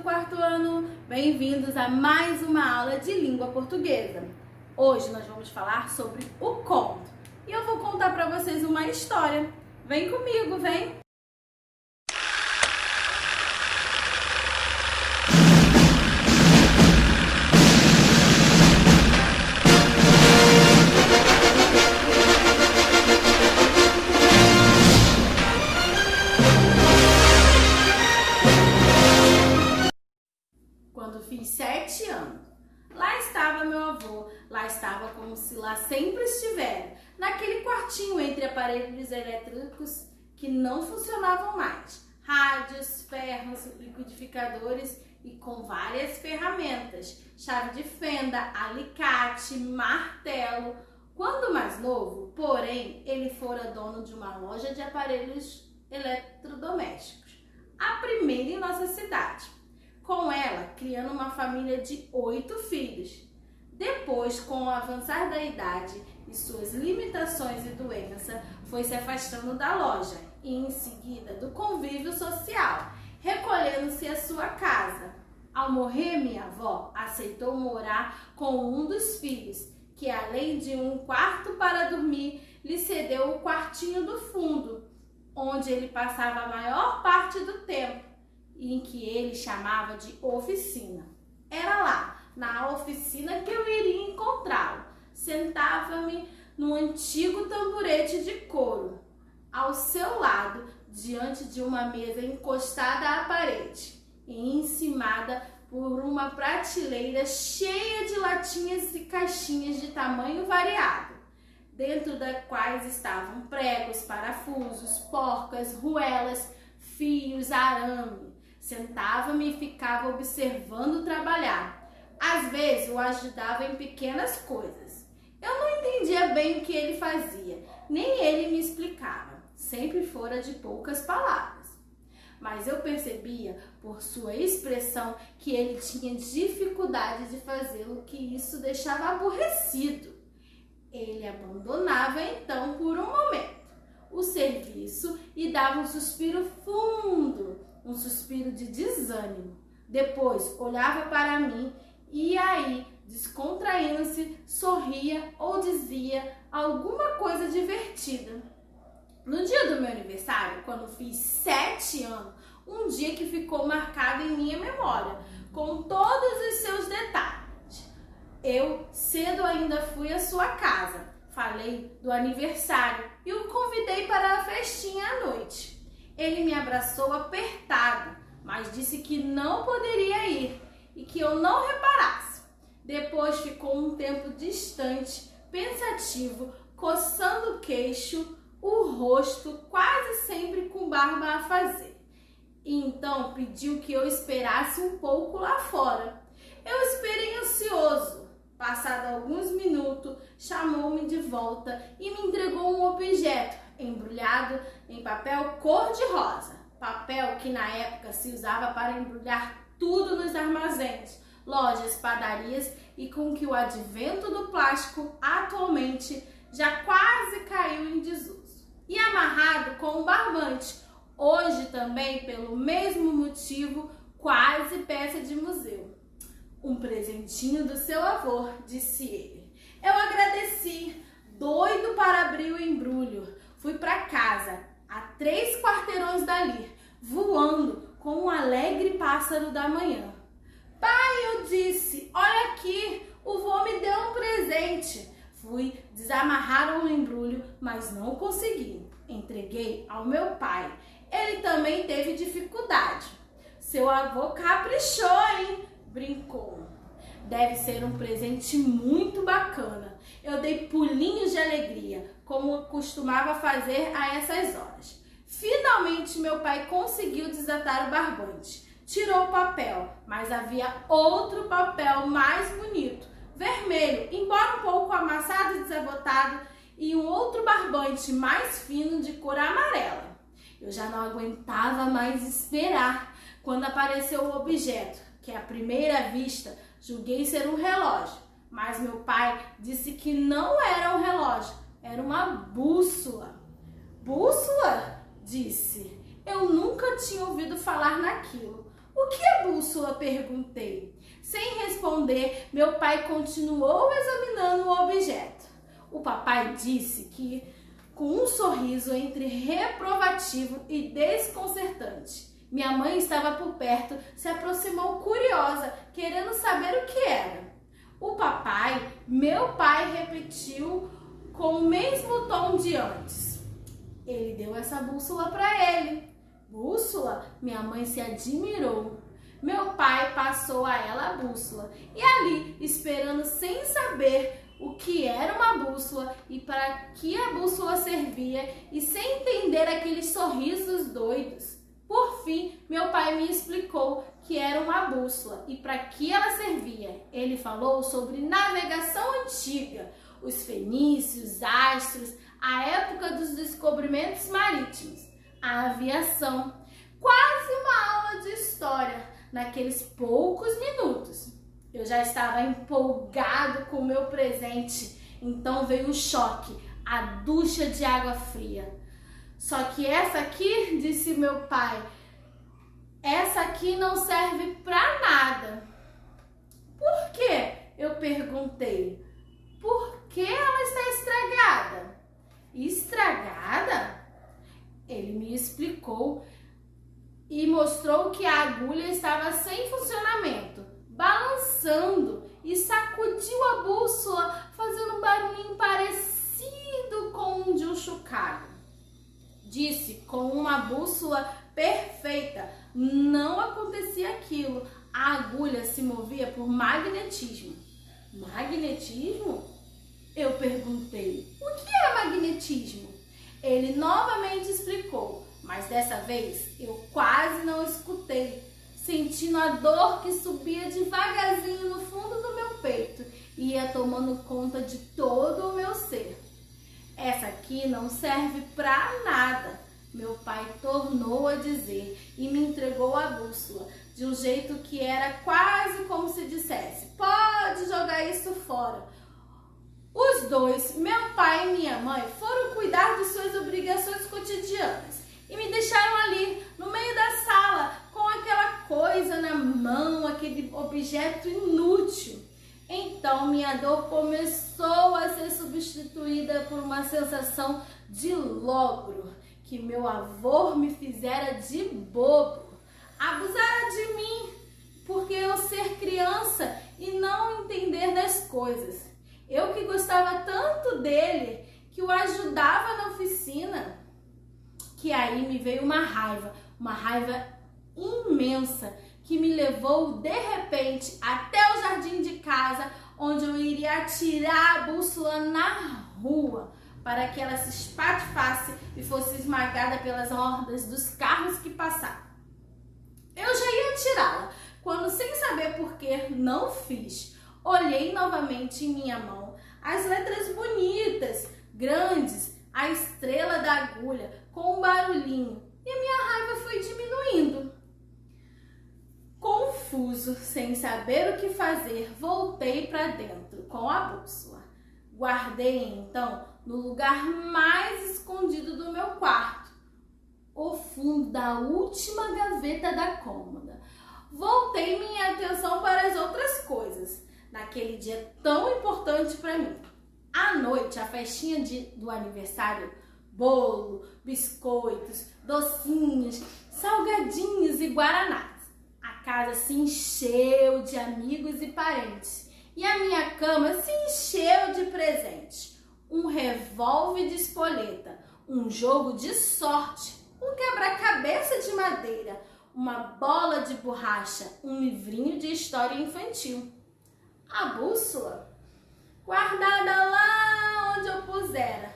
do quarto ano, bem-vindos a mais uma aula de língua portuguesa. Hoje nós vamos falar sobre o conto e eu vou contar para vocês uma história. Vem comigo, vem! Quando fiz 7 anos, lá estava meu avô, lá estava como se lá sempre estivera, naquele quartinho entre aparelhos elétricos que não funcionavam mais, rádios, ferros, liquidificadores e com várias ferramentas, chave de fenda, alicate, martelo. Quando mais novo, porém, ele fora dono de uma loja de aparelhos eletrodomésticos, a primeira em nossa cidade. Com ela, criando uma família de 8 filhos. Depois, com o avançar da idade e suas limitações e doença, foi se afastando da loja e, em seguida, do convívio social, recolhendo-se à sua casa. Ao morrer, minha avó aceitou morar com um dos filhos, que, além de um quarto para dormir, lhe cedeu o quartinho do fundo, onde ele passava a maior parte do tempo, em que ele chamava de oficina. Era lá, na oficina, que eu iria encontrá-lo. Sentava-me no antigo tamborete de couro, ao seu lado, diante de uma mesa encostada à parede e encimada por uma prateleira cheia de latinhas e caixinhas de tamanho variado, dentro das quais estavam pregos, parafusos, porcas, ruelas, fios, arame. Sentava-me e ficava observando trabalhar. Às vezes o ajudava em pequenas coisas. Eu não entendia bem o que ele fazia, nem ele me explicava. Sempre fora de poucas palavras. Mas eu percebia, por sua expressão, que ele tinha dificuldade de fazê-lo, que isso deixava aborrecido. Ele abandonava então por um momento o serviço e dava um suspiro fundo, um suspiro de desânimo. Depois olhava para mim e aí, descontraindo-se, sorria ou dizia alguma coisa divertida. No dia do meu aniversário, quando fiz 7 anos, um dia que ficou marcado em minha memória, com todos os seus detalhes. Eu cedo ainda fui à sua casa, falei do aniversário e o convidei para a festinha à noite. Ele me abraçou apertado, mas disse que não poderia ir e que eu não reparasse. Depois ficou um tempo distante, pensativo, coçando o queixo, o rosto, quase sempre com barba a fazer. E então pediu que eu esperasse um pouco lá fora. Eu esperei ansioso. Passado alguns minutos, chamou-me de volta e me entregou um objeto embrulhado em papel cor-de-rosa. Papel que na época se usava para embrulhar tudo nos armazéns, lojas, padarias e com que o advento do plástico atualmente já quase caiu em desuso. E amarrado com um barbante, hoje também pelo mesmo motivo quase peça de museu. Um presentinho do seu avô, disse ele. Eu agradeci, doido para abrir o embrulho. Fui para casa, a 3 quarteirões dali, voando com um alegre pássaro da manhã. Pai, eu disse, olha aqui, o vô me deu um presente. Fui desamarrar o embrulho, mas não consegui. Entreguei ao meu pai. Ele também teve dificuldade. Seu avô caprichou, hein? Brincou. Deve ser um presente muito bacana. Eu dei pulinhos de alegria, como costumava fazer a essas horas. Finalmente meu pai conseguiu desatar o barbante. Tirou o papel, mas havia outro papel mais bonito, vermelho, embora um pouco amassado e desabotado, e um outro barbante mais fino de cor amarela. Eu já não aguentava mais esperar quando apareceu o objeto, que à primeira vista julguei ser um relógio, mas meu pai disse que não era um relógio, era uma bússola. Bússola? Disse. Eu nunca tinha ouvido falar naquilo. "O que é bússola?" perguntei. Sem responder, meu pai continuou examinando o objeto. O papai disse que, com um sorriso entre reprovativo e desconcertante. Minha mãe estava por perto, se aproximou curiosa, querendo saber o que era. Meu pai, repetiu com o mesmo tom de antes. Ele deu essa bússola para ele. Bússola? Minha mãe se admirou. Meu pai passou a ela a bússola e ali, esperando sem saber o que era uma bússola e para que a bússola servia e sem entender aqueles sorrisos doidos. Por fim, meu pai me explicou que era uma bússola e para que ela servia. Ele falou sobre navegação antiga, os fenícios, astros, a época dos descobrimentos marítimos, a aviação. Quase uma aula de história naqueles poucos minutos. Eu já estava empolgado com o meu presente, então veio o choque, a ducha de água fria. Só que essa aqui, disse meu pai, essa aqui não serve para nada. Por quê? Eu perguntei. Por que ela está estragada? Estragada? Ele me explicou e mostrou que a agulha estava sem funcionamento, balançando, e sacudiu a bússola, fazendo um barulhinho parecido com um de um chocalho. Disse, com uma bússola perfeita, não acontecia aquilo. A agulha se movia por magnetismo. Magnetismo? Eu perguntei. O que é magnetismo? Ele novamente explicou, mas dessa vez eu quase não escutei, sentindo a dor que subia devagarzinho no fundo do meu peito e ia tomando conta de todo o meu ser. Essa aqui não serve pra nada, meu pai tornou a dizer e me entregou a bússola de um jeito que era quase como se dissesse: pode jogar isso fora. Os dois, meu pai e minha mãe, foram cuidar de suas obrigações cotidianas e me deixaram ali no meio da sala com aquela coisa na mão, aquele objeto inútil. Então minha dor começou a ser substituída por uma sensação de logro que meu avô me fizera de bobo. Abusara de mim porque eu ser criança e não entender das coisas. Eu que gostava tanto dele, que o ajudava na oficina, que aí me veio uma raiva imensa, que me levou de repente até o jardim de casa, onde eu iria atirar a bússola na rua, para que ela se espatifasse e fosse esmagada pelas hordas dos carros que passavam. Eu já ia atirá-la, quando sem saber por que não fiz. Olhei novamente em minha mão, as letras bonitas, grandes, a estrela da agulha, com um barulhinho, e a minha raiva foi diminuindo. Confuso, sem saber o que fazer, voltei para dentro com a bússola. Guardei então no lugar mais escondido do meu quarto, o fundo da última gaveta da cômoda. Voltei minha atenção para as outras coisas, naquele dia tão importante para mim. À noite, a festinha do aniversário, bolo, biscoitos, docinhos, salgadinhos e guaranás. A casa se encheu de amigos e parentes e a minha cama se encheu de presentes. Um revólver de espoleta, um jogo de sorte, um quebra-cabeça de madeira, uma bola de borracha, um livrinho de história infantil. A bússola, guardada lá onde eu pusera.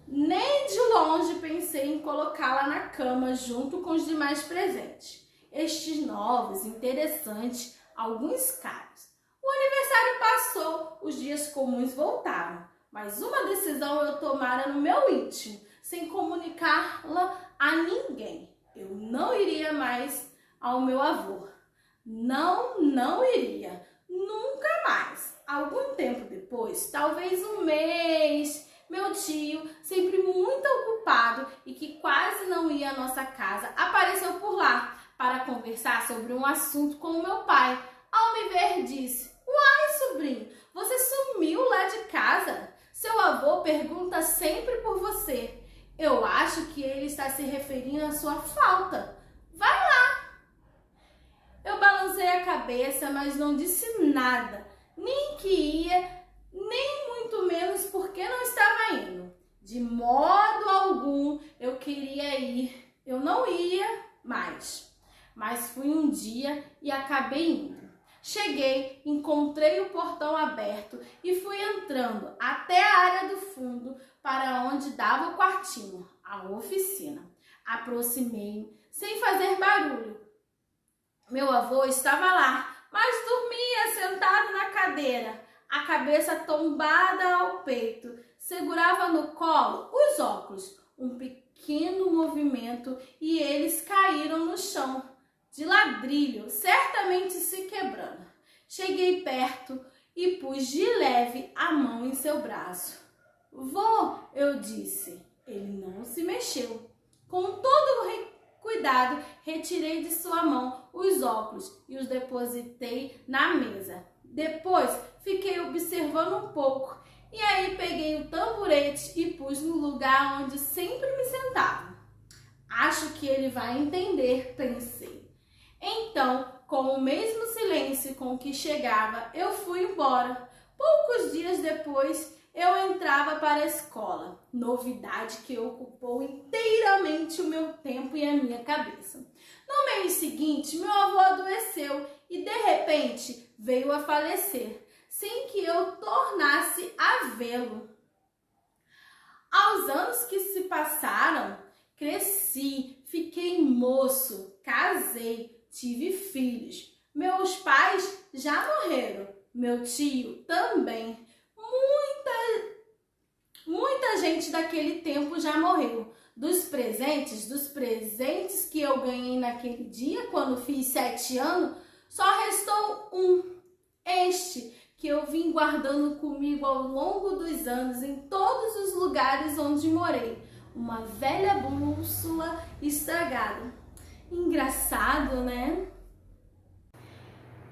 Nem de longe pensei em colocá-la na cama junto com os demais presentes. Estes novos, interessantes, alguns caros. O aniversário passou, os dias comuns voltaram, mas uma decisão eu tomara no meu íntimo, sem comunicá-la a ninguém. Eu não iria mais ao meu avô. Não iria. Nunca mais. Algum tempo depois, talvez um mês, meu tio, sempre muito ocupado e que quase não ia à nossa casa, apareceu por lá para conversar sobre um assunto com o meu pai. Ao me ver, disse: "Uai, sobrinho, você sumiu lá de casa? Seu avô pergunta sempre por você. Eu acho que ele está se referindo à sua falta. Vai lá." Eu balancei a cabeça, mas não disse nada, nem que ia, nem muito menos porque não estava indo. De modo algum eu queria ir, eu não ia mais. Mas fui um dia e acabei indo. Cheguei, encontrei o portão aberto e fui entrando até a área do fundo para onde dava o quartinho, a oficina. Aproximei-me sem fazer barulho. Meu avô estava lá, mas dormia sentado na cadeira, a cabeça tombada ao peito. Segurava no colo os óculos. Um pequeno movimento e eles caíram no chão, de ladrilho, certamente se quebrando. Cheguei perto e pus de leve a mão em seu braço. "Vô", eu disse. Ele não se mexeu. Com todo o cuidado, retirei de sua mão os óculos e os depositei na mesa. Depois, fiquei observando um pouco e aí peguei o tamborete e pus no lugar onde sempre me sentava. Acho que ele vai entender, pensei. Então, com o mesmo silêncio com que chegava, eu fui embora. Poucos dias depois, eu entrava para a escola, novidade que ocupou inteiramente o meu tempo e a minha cabeça. No mês seguinte, meu avô adoeceu e, de repente, veio a falecer, sem que eu tornasse a vê-lo. Aos anos que se passaram, cresci, fiquei moço, casei, tive filhos. Meus pais já morreram, meu tio também. Muita gente daquele tempo já morreu. Dos presentes que eu ganhei naquele dia, quando fiz 7 anos, só restou um. Este que eu vim guardando comigo ao longo dos anos em todos os lugares onde morei. Uma velha bússola estragada. Engraçado, né?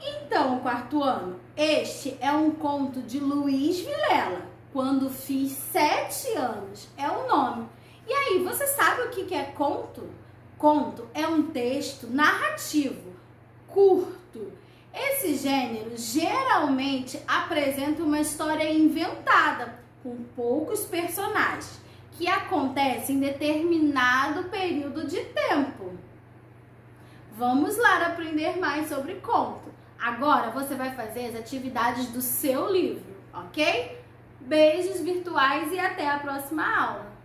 Então, quarto ano, este é um conto de Luiz Vilela. Quando fiz 7 anos, é o nome. E aí, você sabe o que é conto? Conto é um texto narrativo, curto. Esse gênero geralmente apresenta uma história inventada, com poucos personagens, que acontece em determinado período de tempo. Vamos lá aprender mais sobre conto. Agora você vai fazer as atividades do seu livro, ok? Beijos virtuais e até a próxima aula!